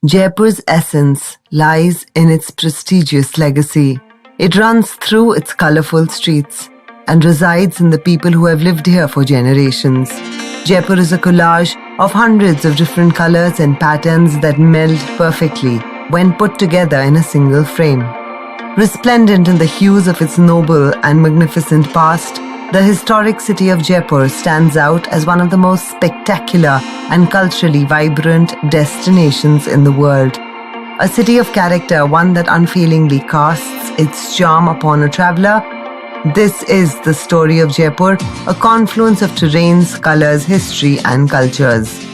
Jaipur's essence lies in its prestigious legacy. It runs through its colorful streets and resides in the people who have lived here for generations. Jaipur is a collage of hundreds of different colors and patterns that meld perfectly when put together in a single frame. Resplendent in the hues of its noble and magnificent past, the historic city of Jaipur stands out as one of the most spectacular and culturally vibrant destinations in the world. A city of character, one that unfailingly casts its charm upon a traveler. This is the story of Jaipur, a confluence of terrains, colors, history, and cultures.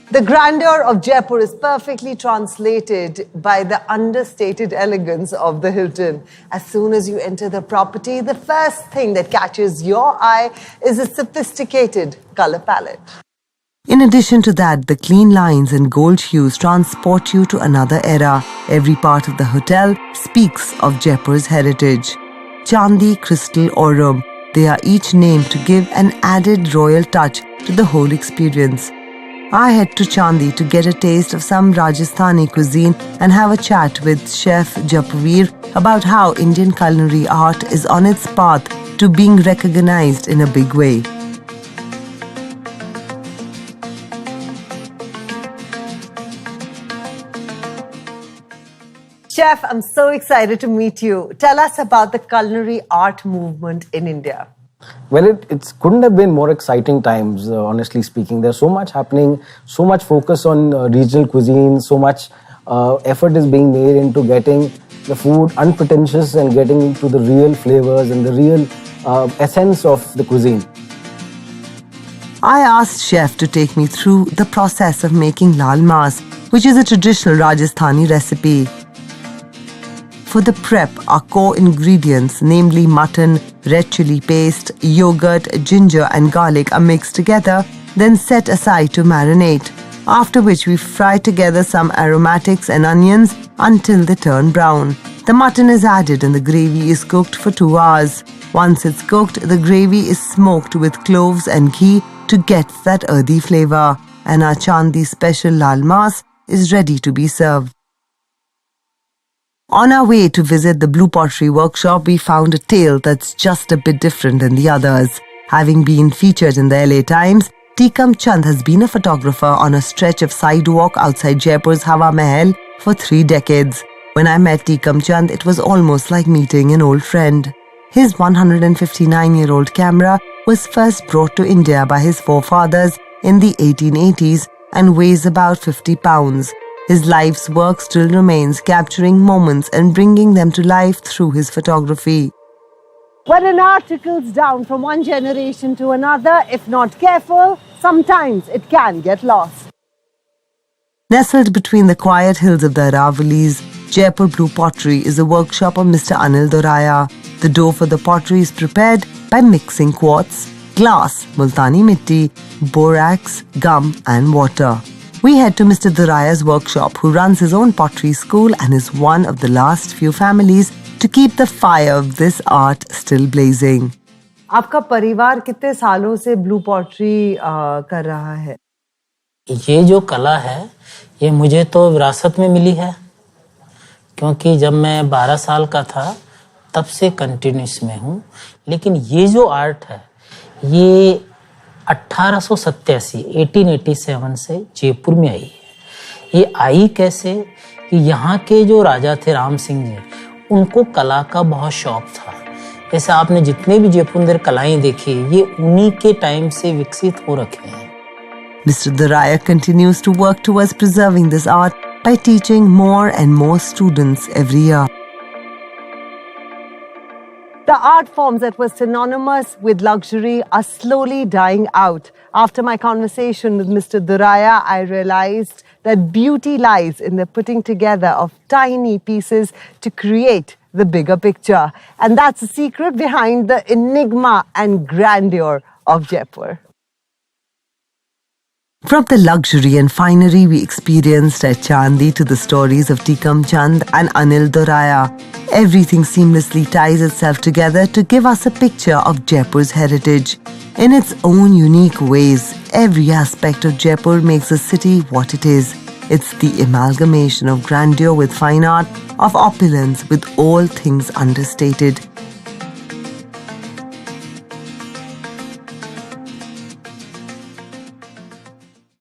The grandeur of Jaipur is perfectly translated by the understated elegance of the Hilton. As soon as you enter the property, the first thing that catches your eye is a sophisticated color palette. In addition to that, the clean lines and gold hues transport you to another era. Every part of the hotel speaks of Jaipur's heritage. Chandi, Crystal, or Rum, they are each named to give an added royal touch to the whole experience. I head to Chandi to get a taste of some Rajasthani cuisine and have a chat with Chef Jaipur about how Indian culinary art is on its path to being recognized in a big way. Chef, I'm so excited to meet you. Tell us about the culinary art movement in India. Well, it couldn't have been more exciting times, honestly speaking. There's so much happening, so much focus on regional cuisine, so much effort is being made into getting the food unpretentious and getting into the real flavors and the real essence of the cuisine. I asked Chef to take me through the process of making lal mas, which is a traditional Rajasthani recipe. For the prep, our core ingredients, namely mutton, red chili paste, yogurt, ginger and garlic are mixed together, then set aside to marinate, after which we fry together some aromatics and onions until they turn brown. The mutton is added and the gravy is cooked for 2 hours. Once it's cooked, the gravy is smoked with cloves and ghee to get that earthy flavor, and our Chandi special lal mas is ready to be served. On our way to visit the Blue Pottery workshop, we found a tale that's just a bit different than the others. Having been featured in the LA Times, Tikam Chand has been a photographer on a stretch of sidewalk outside Jaipur's Hawa Mahal for 3 decades. When I met Tikam Chand, it was almost like meeting an old friend. His 159-year-old camera was first brought to India by his forefathers in the 1880s and weighs about 50 pounds. His life's work still remains, capturing moments and bringing them to life through his photography. When an art trickles down from one generation to another, if not careful, sometimes it can get lost. Nestled between the quiet hills of the Aravalis, Jaipur Blue Pottery is a workshop of Mr. Anil Doraya. The dough for the pottery is prepared by mixing quartz, glass, multani mitti, borax, gum and water. We head to Mr. Doraya's workshop, who runs his own pottery school and is one of the last few families to keep the fire of this art still blazing. आपका परिवार कितने सालों से blue pottery कर रहा है? ये जो कला है, ये मुझे तो विरासत में मिली है, क्योंकि जब मैं 12 साल का था, तब से कंटिन्यूस में हूँ. लेकिन ये जो आर्ट है, ये 1887 से जयपुर में आई है. ये आई कैसे कि यहाँ के जो राजा थे राम सिंह जी, उनको कला का बहुत शौक था. जैसे आपने जितने भी जयपुर अंदर कलाएं देखी, ये उन्हीं के टाइम से विकसित हो रखे हैं. Mr. Doraya continues to work towards preserving this art by teaching more and more students every year. The art forms that were synonymous with luxury are slowly dying out. After my conversation with Mr. Doraya, I realized that beauty lies in the putting together of tiny pieces to create the bigger picture. And that's the secret behind the enigma and grandeur of Jaipur. From the luxury and finery we experienced at Chandi to the stories of Tikam Chand and Anil Doraya, everything seamlessly ties itself together to give us a picture of Jaipur's heritage. In its own unique ways, every aspect of Jaipur makes the city what it is. It's the amalgamation of grandeur with fine art, of opulence with all things understated.